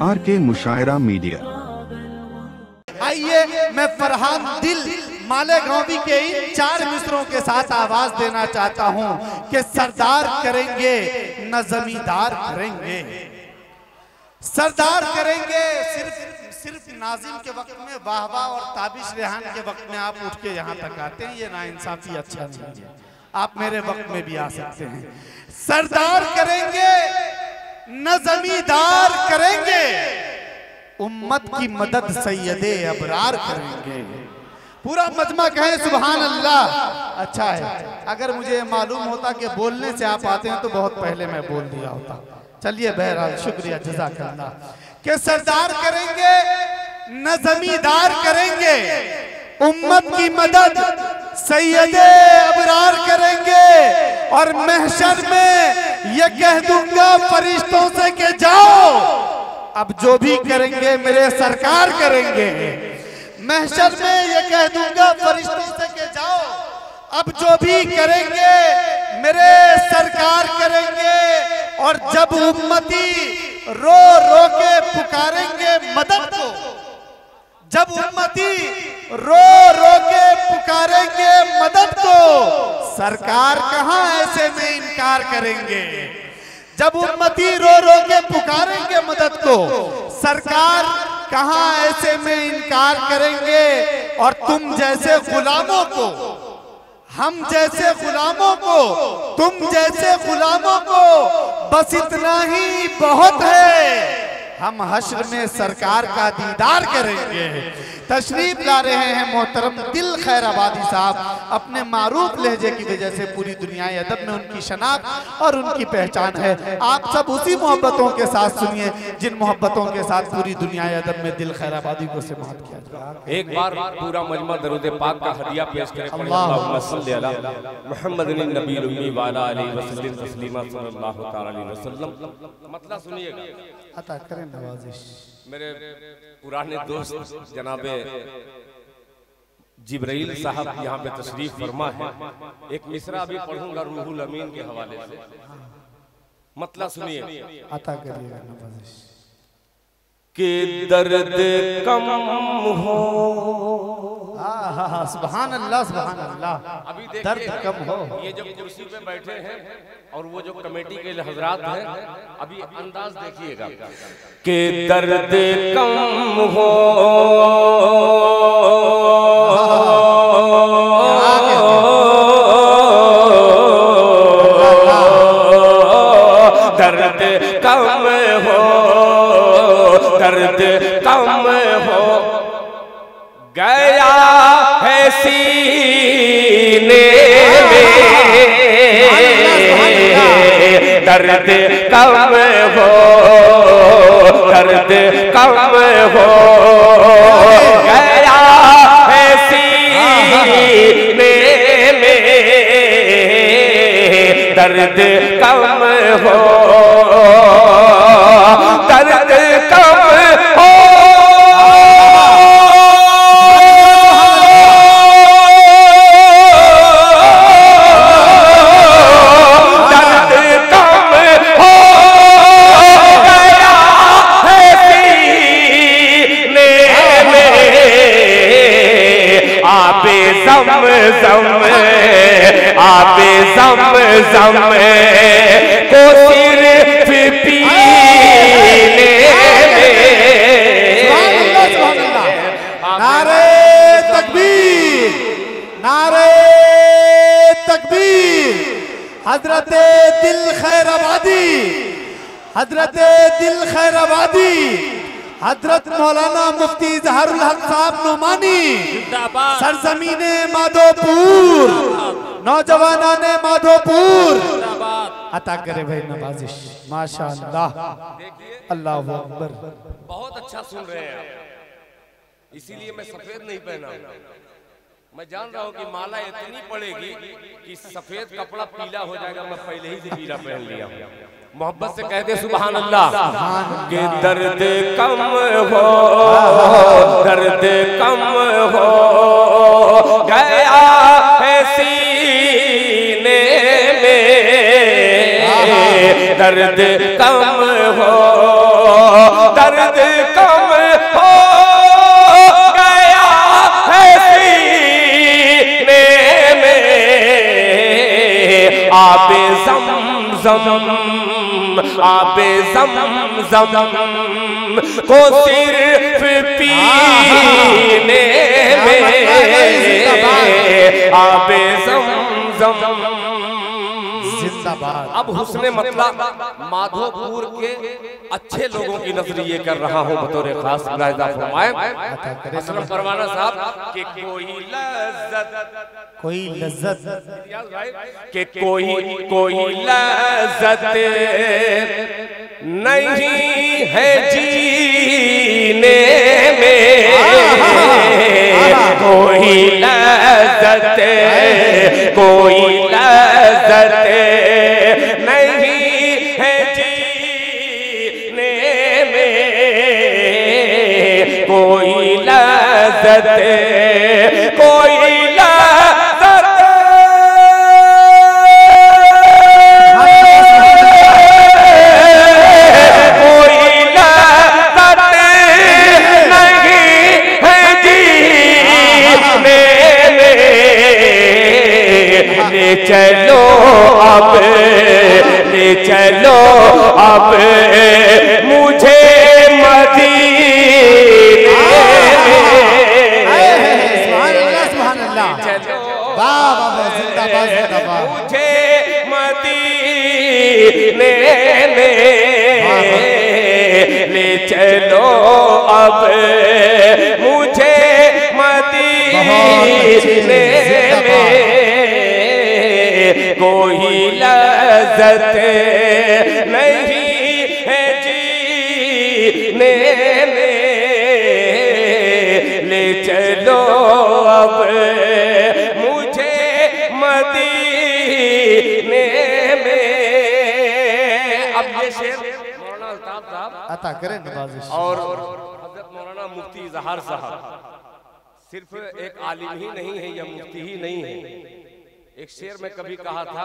R K. मुशायरा media. आइए मैं फरहान दिल मालेगांवी के इन 4 मिसरों के साथ आवाज देना चाहता हूं कि सरदार करेंगे न जमींदार करेंगे। सरदार करेंगे सिर्फ नाजिम के वक्त में वाह वाह और ताबिश रेहान के वक्त में आप उठ के यहाँ तक आते हैं, ये नाइंसाफी अच्छा नहीं है। आप मेरे वक्त में भी आ सकते हैं। सरदार करेंगे न जमींदार करेंगे, उम्मत की मदद सैयदे अबरार करेंगे। पूरा मजमा कहे सुभान अल्लाह। अच्छा है, अगर मुझे मालूम होता कि बोलने से आप आते हैं तो बहुत पहले मैं बोल दिया होता। चलिए बहरहाल शुक्रिया जज़ाकल्लाह। कि सरदार करेंगे न जमींदार करेंगे, उम्मत की मदद सैयदे अबरार करेंगे। और महशर में ये कह दूंगा फरिश्तों से कि जाओ, अब जो भी करेंगे मेरे सरकार करेंगे। महशर में ये कह दूंगा फरिश्तों से कि जाओ, अब जो भी करेंगे मेरे सरकार करेंगे। और जब उम्मती रो रो के पुकारेंगे मदद को, जब उम्मती रो रो के पुकारेंगे मदद को, सरकार कहां ऐसे में इनकार करेंगे। जब उम्मती रो रो के पुकारेंगे मदद को, सरकार कहां ऐसे में इनकार करेंगे। और तुम जैसे गुलामों को, हम जैसे गुलामों को, तुम जैसे गुलामों को बस इतना ही बहुत है। हम हश्र में सरकार का दीदार करेंगे। तशरीफ ला रहे हैं मोहतरम दिल खैर आबादी साहब, अपने मारूफ लहजे की वजह से पूरी दुनिया अदब में उनकी शनाख्त और उनकी पहचान है। आप सब उसी मोहब्बतों के साथ सुनिए जिन मोहब्बतों के साथ पूरी दुनिया अदब में दिल खैर आबादी को समाअत किया जाए। एक बार पूरा मजमा दरूद पाक का हदिया पेश करें। अल्लाहुम्मा सल्ली अला मुहम्मदिन नबील उम्मी व अला आलिहि वसल्लम तस्लीमा सल्लल्लाहु तआला अलैहि वसल्लम। मतलब सुनिएगा, अता करें नवाजिश। मेरे पुराने दोस्त जनाबे जिब्राइल साहब यहाँ पे तशरीफ फरमा है। एक मिसरा भी पढ़ूंगा रूहुल अमीन के हवाले से। मतलब सुनिए, अता करिएगा नवाजिश। कि दर्द कम हो, सुभान अल्लाह सुभान अल्लाह। अभी दर्द कम हो। ये जो कुर्सी पे बैठे हैं और वो जो कमेटी के हजरात हैं, अभी अंदाज देखिएगा कि दर्द कम हो, दर्द कम हो, दर्द कम हो गया है सीने में, दर्द कम हो, दर्द कम हो गया है सीने में, दर्द कम हो, दर्द कम हो। आबे ज़म को सिर्फ पीने में। नारे तकबीर, नारे तकबीर। हजरते दिल खैर आबादी, हजरते दिल खैर आबादी, हजरत मौलाना मुफ्ती इजहारुल हक साहब नोमानी, सरजमीने माधोपुर, नौजवानाने माधोपुर। अता करे भाई नवाजिश, माशाअल्लाह, अल्लाहु अकबर। बहुत अच्छा सुन रहे हैं आप, इसीलिए मैं सफेद नहीं पहना। मैं जान रहा हूँ कि माला इतनी पड़ेगी कि सफेद कपड़ा पीला हो जाएगा। मैं पहले ही से पीला पहन लिया। मोहब्बत से कहते सुभान अल्लाह। कि दर्द कम हो, दर्द कम हो गया है सीने दर्द कम हो, दर्द कम हो गया है सीने में। आबे ज़मज़म, आबे ज़मज़म को सिर्फ पीने में, आबे ज़मज़म जिंदाबाद। अब हुस्ने मतलब माधोपुर के अच्छे लोगों की नजरिए कर रहा हूँ बतौर खास मुलाहिजा फरमाएं असलम परवाना साहब कि कोई लज़्ज़त, कोई लज्जत कि कोई लज़्ज़त नहीं है जीने में, कोई लज़्ज़त, कोई लज़्ज़त नहीं है जीने में, कोई लज़्ज़त, कोई चलो अब, ले चलो अब मुझे मदीने में, सुभान अल्लाह, वाह वाह जिंदाबाद जिंदाबाद, मुझे मदीने में ले चलो अब मुझे मदीने में, कोई लज़्ज़त नहीं है जीने में, ले चलो अब मुझे मदीने में। अब ये शेर मौलाना अल्ताफ साहब अता करें नवाज़िश, और हज़रत मौलाना मुफ्ती इज़हार साहब सिर्फ एक आलिम ही नहीं है या मुफ्ती ही नहीं है। एक शेर में कभी कहा था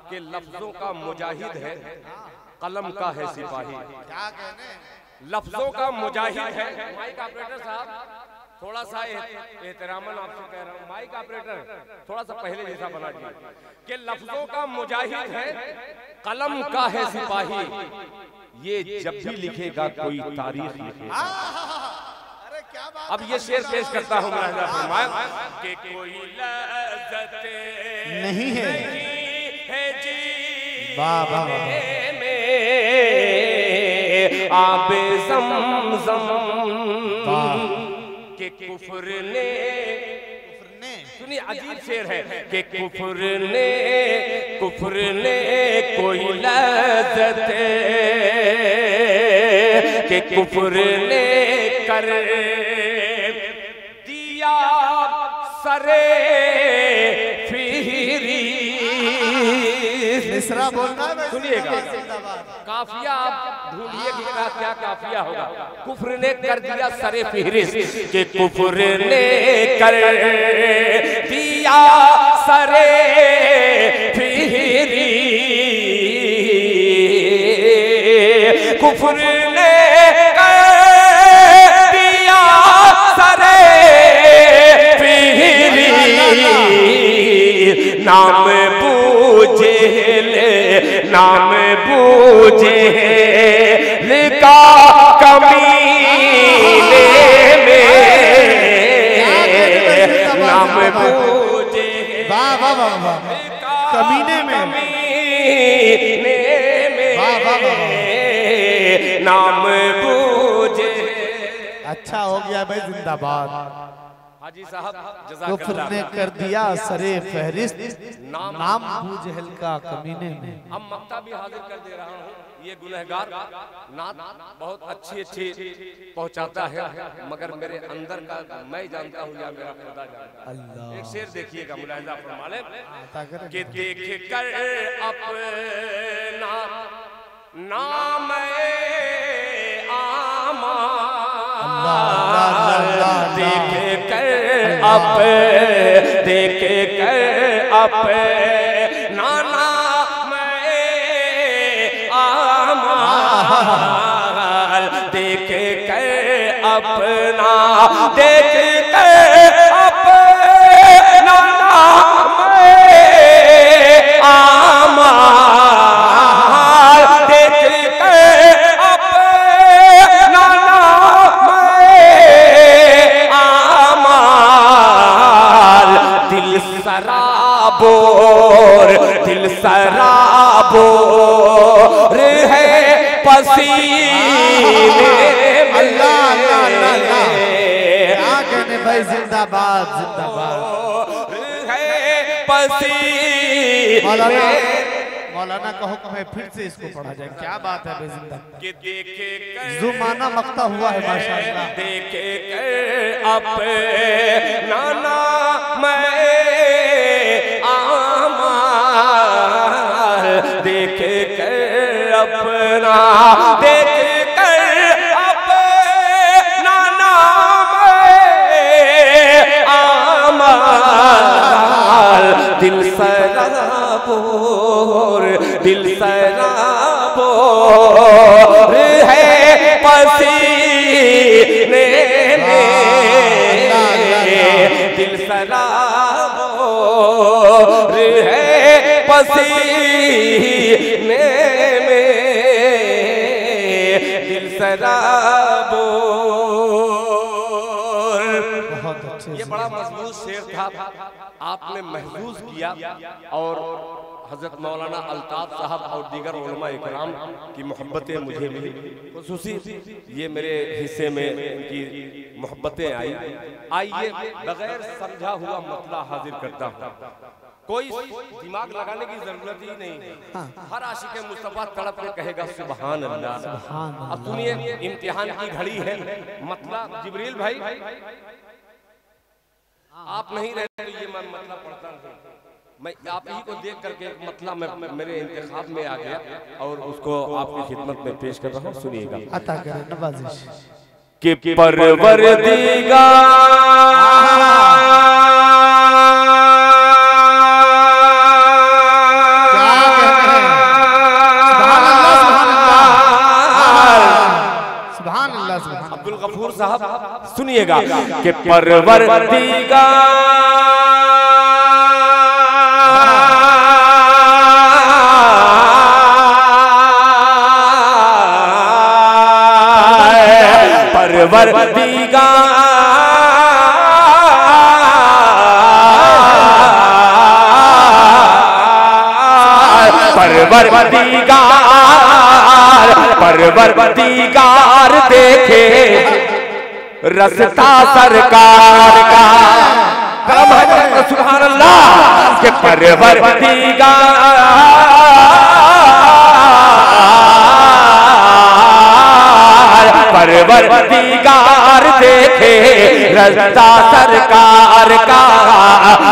कि लफ्जों का मुजाहिद है, कलम का है सिपाही। लफ्जों का मुजाहिद है, माइक ऑपरेटर साहब थोड़ा सा एहतरामन आपसे कह रहा हूँ, माइक ऑपरेटर थोड़ा सा पहले जैसा बना दिया कि लफ्जों का मुजाहिद है, कलम का है सिपाही, ये जब भी लिखेगा कोई तारीख लिखेगा। अब ये शेर पेश करता हूँ मुलाहिजा फरमाएं कि कोई लज़्ज़त नहीं है जीने में, आबे ज़मज़म के कुफ्र ने, सुनिए अजीब शेर है कि कुफ्र ने कोई लज़्ज़त के कुफ्र ने कर दिया सरे फिरी। मिसरा बोलना सुनिएगा, काफिया आप ढूंढिए कि क्या काफिया होगा। कुफ्र ने कर दिया सरे फिहरिस्त के कुफ्र ने कर दिया सरे फिहरी, कुफ्र ने कर दिया सरे फिहरी, नाम बूझे नाम बूझे लिखा कमीने में, नाम बूझे कमीने में, नाम बूझे। अच्छा हो गया भाई, जिंदाबाद। हाजी साहब कुफ्र ने कर दिया सरे फहरिस्त, नाम अबू जहल का कमीने में। अब मक्ता भी हाजिर कर दे रहा हूँ, ये गुनहगार नात बहुत अच्छी पहुँचाता है, मगर मेरे अंदर का मैं जानता हूँ या मेरा खुदा जानता है। एक शेर देखिएगा मुलाहिजा फरमा लें कि देख कर अपना नाम देख कर नाना मैं देख कर अपना नाम आमाल, देख कर अपना नाम आमाल, दिल सराबोर, दिल सराबोर है पसीने में। अल्लाह अल्लाह अल्लाह, क्या कहने भाई, जिंदाबाद जिंदाबाद है पसीने। मौलाना का हुक्म है, फिर से इसको पढ़ा जाए। क्या बात है भाई, जिंदाबाद। कि देखे कर जुमाना मकता हुआ है माशाअल्लाह। देखे कर अपना नाम आमाल, देखे कर अपना, देखे कर अपना नाम आमाल, दिल सराबोर, दिल सराबोर है पसीने में, दिल सराबोर है पसीने में, दिल सराबोर। बहुत अच्छे ये बड़ा मजबूत शेर था, आपने महसूस किया। और हजरत मौलाना अल्ताफ साहब और दीगर उलमा इकराम की मोहब्बतें मुझे मिली, खुसूसी ये मेरे हिस्से में इनकी मोहब्बतें आई। आइए बगैर समझा हुआ मतला हाजिर करता हूँ, कोई दिमाग लगाने की जरूरत ही नहीं है। हर आशिक मुस्तफा तड़प के कहेगा सुभान अल्लाह। अब सुनिए, इम्तिहान की घड़ी है। मतला जिब्रील भाई आप नहीं रहते तो ये मैं मतला पढ़ता नहीं, मैं आप ही को देख करके मतला मेरे इंतखाब में आ गया और उसको आपकी खिदमत में पेश कर रहा हूँ। सुनिएगा। अता करें नवाजिश कि परवरदिगार अब्दुल गफूर साहब सुनिएगा कि परवरदिगार देखे रस्ता सरकार का, सुभान अल्लाह के परवरदिगार देखे रस्ता सरकार का,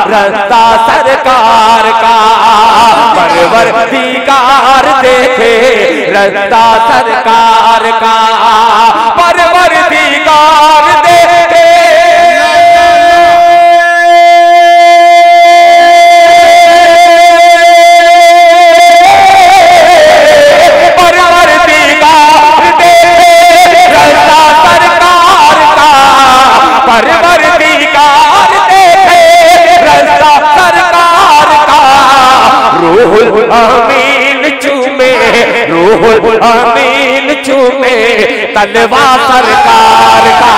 रस्ता सरकार का, परवरदिगार देखे रस्ता सरकार का, परवरदिगार देखे रूहुल अमीन चूमे, रूहुल अमीन चूमे तलवा सरकार का।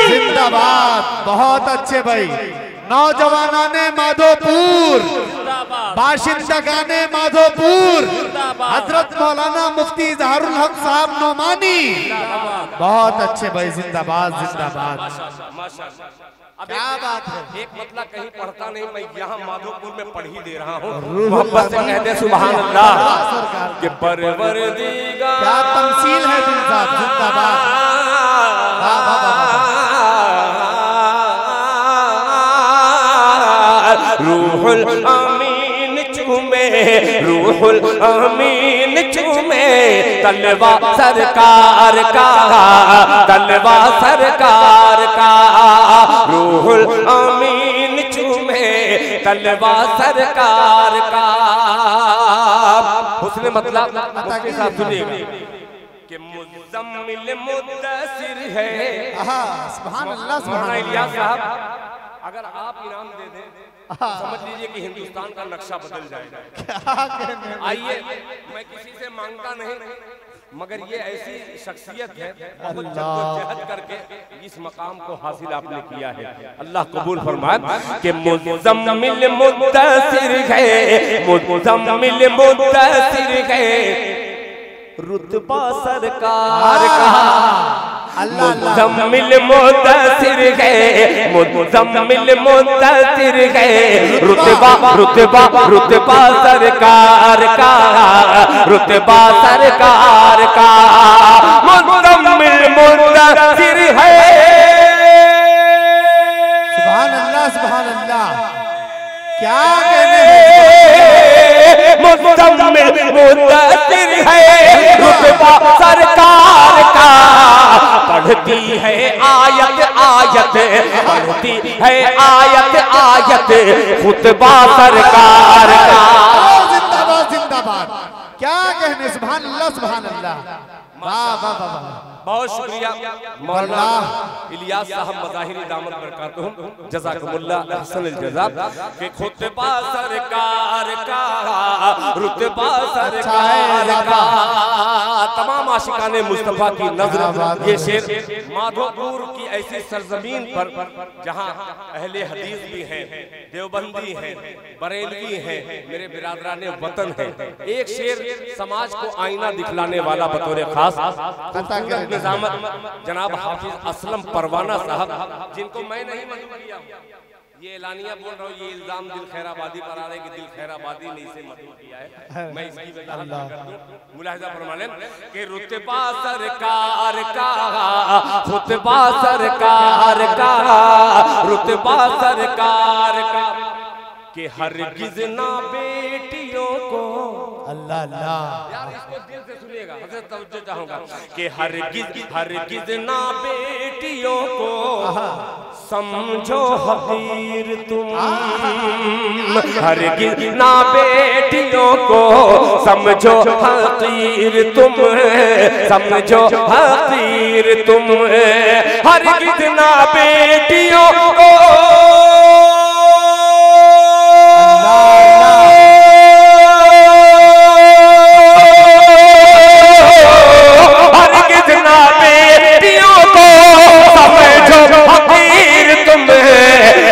जिंदाबाद, बहुत अच्छे भाई। नौजवानाने माधोपुर, बाशिंदगाने माधोपुर, हजरत मौलाना मुफ्ती इजहारुल हक साहब नोमानी, बहुत अच्छे भाई। जिंदाबाद जिंदाबाद, क्या बात है। एक मतलब कहीं पढ़ता नहीं, मैं यहाँ माधोपुर में पढ़ ही दे रहा हूँ। मोहब्बत से कहते सुभान अल्लाह कि परवरदिगार, क्या तमसील है दिल साहब। जिंदाबाद, रूहुल अमीन चूमे, रूहुल अमीन चूमे तलवा सरकार का, तलवा सरकार का, रूहुल अमीन चूमे तलवा सरकार का। हुस्न मतलब मुफ्ती साहब सुनिएगा कि मुज़म्मिल मुद्दसिर है। सुभान अल्लाह, सुभान इलियास साहब अगर आप इनाम दे दें समझ लीजिए कि हिंदुस्तान का नक्शा बदल जाएगा। आइए, मैं किसी से मांगता नहीं, मगर ये ऐसी शख्सियत है बहुत जद्दोजहद करके इस मकाम को हासिल आपने किया है। अल्लाह कबूल फरमाए कि मुज़म्मिल मुद्दसिर है, मुज़म्मिल मुद्दसिर है, रुतबा सरकार का। मुज़म्मिल मुद्दसिर है, मुज़म्मिल मुद्दसिर है, रुतबा रुतबा रुतबा सरकार का, रुतबा सरकार का। मुज़म्मिल मुद्दसिर है। सुभान अल्लाह, सुभान अल्लाह, क्या मुज़म्मिल मुद्दसिर है, रुतबा सरकार का। पढ़ती है आयत आयत, पढ़ती है आयत आयत, खुतबा सरकार का। जिंदाबाद जिंदाबाद, क्या कहने। सुभान अल्लाह, सुभान अल्लाह, वाह वाह वाह। बहुत शुक्रिया मौलाना इलियास साहब मज़ाहिरी दामत बरकातुहुम जज़ाकुमुल्लाह अहसन अल जज़ा के खुतबा सरकार का, रुतबा सरकार का। तमाम आशिकाने मुस्तफ़ा की नज़र ये शेर माधोपुर की ऐसी सरजमीन पर जहाँ अहले हदीस भी हैं, देवबंदी हैं, बरेलवी हैं, मेरे बिरादराने वतन हैं। एक शेर समाज को आईना दिखलाने वाला बतौर खास निजामत जनाब हाफिज असलम परवाना साहब, जिनको मैं नहीं मंजूर किया, ये एलानिया बोल रहा हूँ, ये इल्जाम दिल खैराबादी पर आ रहा है कि दिल खैराबादी ने इसे मंजूर किया है। मैं इसकी वजाहत कर दूं, मुलाहिजा फरमा लें कि रुतबा सरकार का, खुतबा सरकार का, रुतबा सरकार का, कि हरगिज़ ना बेटियों को। अल्लाह अल्लाह, यार इसको दिल से सुनिएगा, हज़रत तवज्जो चाहूंगा कि हरगिज़ ना बेटियों को समझो हकीर तुम, हरगिज़ ना बेटियों को समझो हकीर तुम, समझो हकीर तुम, हरगिज़ ना बेटियों को।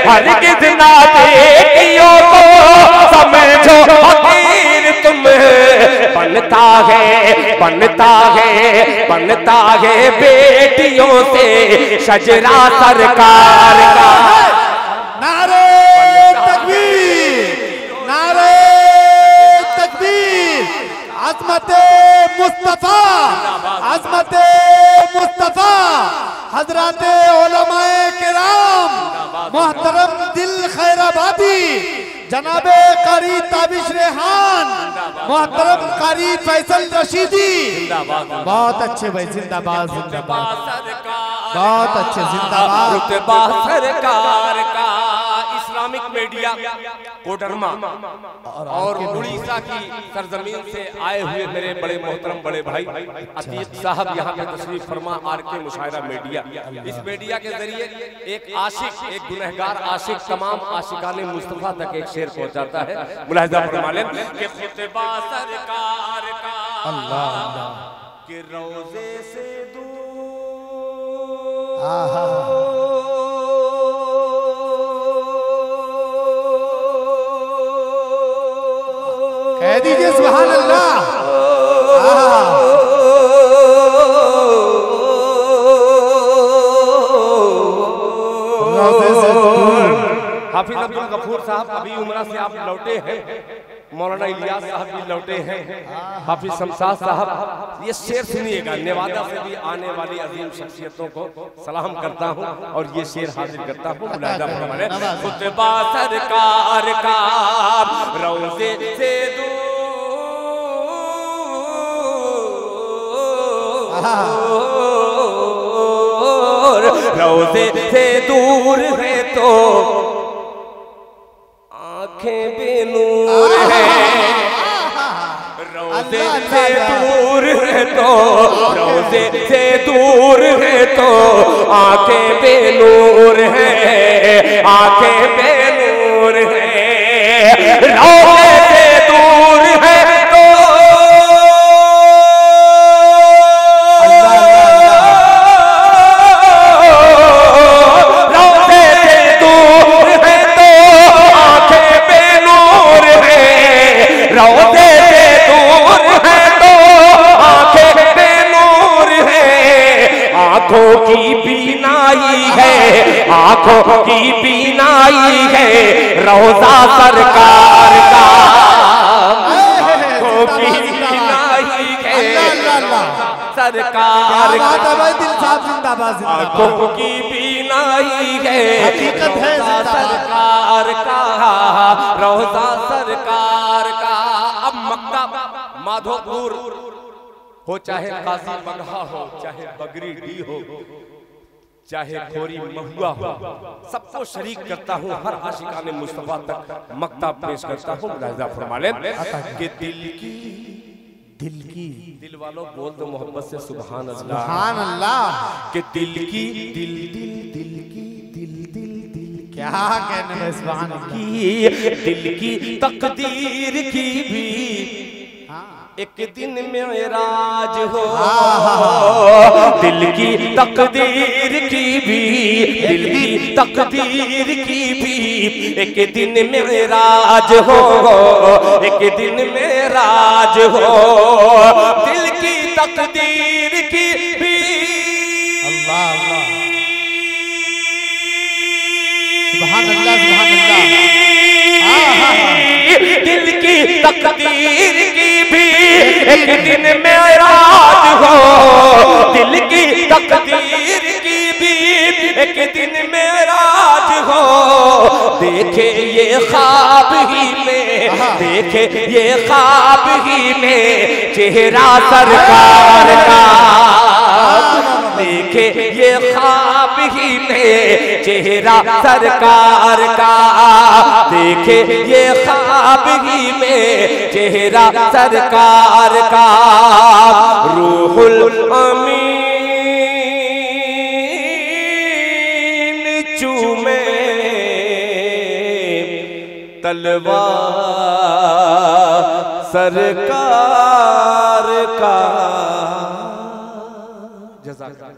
हरगिज़ ना बेटियों को समझो हकीर तुम, बनता है बनता है बनता है बेटियों से शजरा सरकार का। नारे तकबीर, नारे तकबीर, अज़मते मुस्तफा, अज़मते मुस्तफा, हज़राते उलमाए किराम, मोहतरम दिल खैराबादी, जनाबे कारी ताबिश रेहान, मोहतरम कारी फैसल रशीदी, बहुत अच्छे भाई, जिंदाबाद जिंदाबाद, बहुत अच्छे, जिंदाबाद। रुतबा सरकार का। इस्लामिक मीडिया कोडरमा और उड़ीसा की सरजमीन से आए हुए मेरे बड़े मोहतरम बड़े भाई अतीक साहब यहाँ पे तशरीफ फरमा, आरके मुशायरा मीडिया। इस मीडिया के जरिए एक आशिक, एक गुनहगार आशिक तमाम आशिकाने मुस्तफा तक एक शेर पहुँचाता है। मुलाहिजा फरमा लें कि खुतबा सरकार का, अल्लाह कि रोज़े से दूर कह दीजिए सुभान अल्लाह। हाफिज अब्दुल गफूर साहब अभी उमरा से आप लौटे हैं, मौलाना इलियास साहब भी लौटे हैं, हाफिज शमशाद साहब। ये शेर सुनिएगा, नेवादा से भी आने वाली अजीम शख्सियतों को सलाम करता हूँ और ये शेर हाजिर करता हूँ। खुतबा सरकार का, रोज़े से दूर, रोज़े से दूर है तो आंखें बेनूर है, रोज़े से दूर है तो, रोज़े से दूर है तो आंखें बेनूर है, आंखें बेनूर है, रोज़े से दूर है तो रोज़े से दूर है तो आंखें बेनूर है, रोज़े से दूर है तो आंखें बेनूर है, आंखों की बीनाई है, आंखों की बीनाई है रोज़ा सरकार का, आंखों की बीनाई है सरकार का, आंखों की बीनाई है रोज़ा सरकार का, रोज़ा सरकार का। अब मक्का माधोपुर हो, चाहे काजी बगहा हो, चाहे बगरी डी हो, चाहे खोरी महुआ हो, सबको शरीक करता हूँ, हर आशिकाने मुस्तफा तक मक्ता पेश करता हूँ। मुलाहिजा फरमा लें कि दिल वालों बोल दो मोहब्बत से सुभान अल्लाह, सुभान अल्लाह। कि दिल की दिल क्या कहने में सुभान अल्लाह। दिल की तकदीर की भी एक दिन मेराज हो, दिल की तकदीर की भी, दिल की तकदीर की भी एक दिन मेराज हो, एक दिन मेराज हो, दिल की तकदीर की भी। अल्लाह अल्लाह, सुभान अल्लाह, सुभान अल्लाह। दिल की तकदीर की भी एक दिन मेराज हो, दिल की तकदीर की भी एक दिन मेराज हो, देखे ये ख्वाब ही में, देखे ये ख्वाब ही में चेहरा सरकार का, देखे ये ख्वाब ही में चेहरा सरकार का, देखे ये ख्वाब ही में चेहरा सरकार का। रूहुल अमीन चूमे तलवार सरकार का। जज़ाकल्लाह।